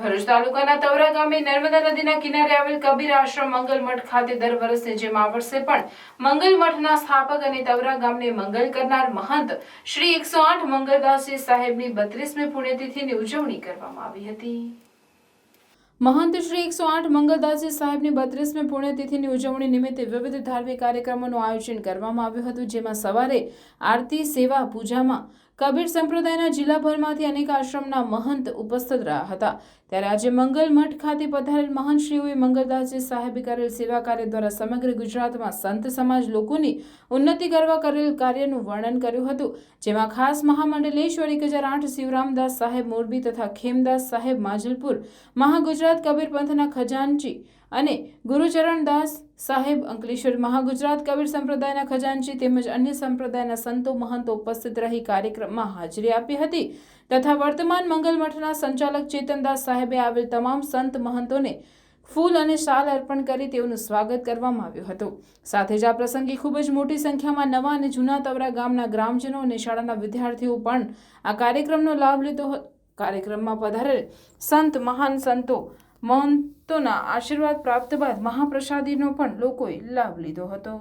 ભરૂચ તાલુકાના તવરા ગામે નર્મદા નદીના કિનારે આવેલ કબીર આશ્રમ મંગલ મઠ ખાતે દર વર્ષની જેમ આ વર્ષે પણ મંગલ મઠના સ્થાપક અને તવરા ગામને મંગલ કરનાર મહંત શ્રી 108 મંગલદાસજી સાહેબની 32મી પુણ્યતિથિની ઉજવણી કરવામાં આવી હતી। મહંત શ્રી 108 મંગલદાસજી સાહેબની 32મી પુણ્યતિથિની ઉજવણી નિમિત્તે વિવિધ ધાર્મિક કાર્યક્રમોનું આયોજન કરવામાં આવ્યું હતું, જેમાં સવારે આરતી, સેવા, પૂજામાં કબીર સંપ્રદાયના જિલ્લાભરમાંથી અનેક આશ્રમના મહંત ઉપસ્થિત રહ્યા હતા। ત્યારે આજે મંગલ મઠ ખાતે પધારેલ મહંતશ્રીઓએ મંગલદાસજી સાહેબે કરેલ સેવા કાર્ય દ્વારા સમગ્ર ગુજરાતમાં સંત સમાજ લોકોની ઉન્નતિ કરવા કરેલ કાર્યનું વર્ણન કર્યું હતું, જેમાં ખાસ મહામંડલેશ્વર 1008 શિવરામદાસ સાહેબ મોરબી તથા ખેમદાસ સાહેબ માજલપુર, મહાગુજરાત કબીર પંથના ખજાનચી અને ગુરુચરણદાસ સાહેબ અંકલેશ્વર, મહાગુજરાત કબીર સંપ્રદાયના ખજાનચી તેમજ અન્ય સંપ્રદાયના સંતો મહંતો ઉપસ્થિત રહી કાર્યક્રમમાં હાજરી આપી હતી તથા વર્તમાન મંગલ મઠના સંચાલક ચેતનદાસ સાહેબે આવેલ તમામ સંત મહંતોને ફૂલ અને શાલ અર્પણ કરી તેઓનું સ્વાગત કરવામાં આવ્યું હતું। સાથે જ આ પ્રસંગે ખૂબ જ મોટી સંખ્યામાં નવા અને જૂના તવરા ગામના ગ્રામજનો અને શાળાના વિદ્યાર્થીઓ પણ આ કાર્યક્રમનો લાભ લીધો હતો। કાર્યક્રમમાં પધારેલ સંત મહાન સંતો મહંતોના આશીર્વાદ પ્રાપ્ત બાદ મહાપ્રસાદીનો પણ લોકોએ લાભ લીધો હતો।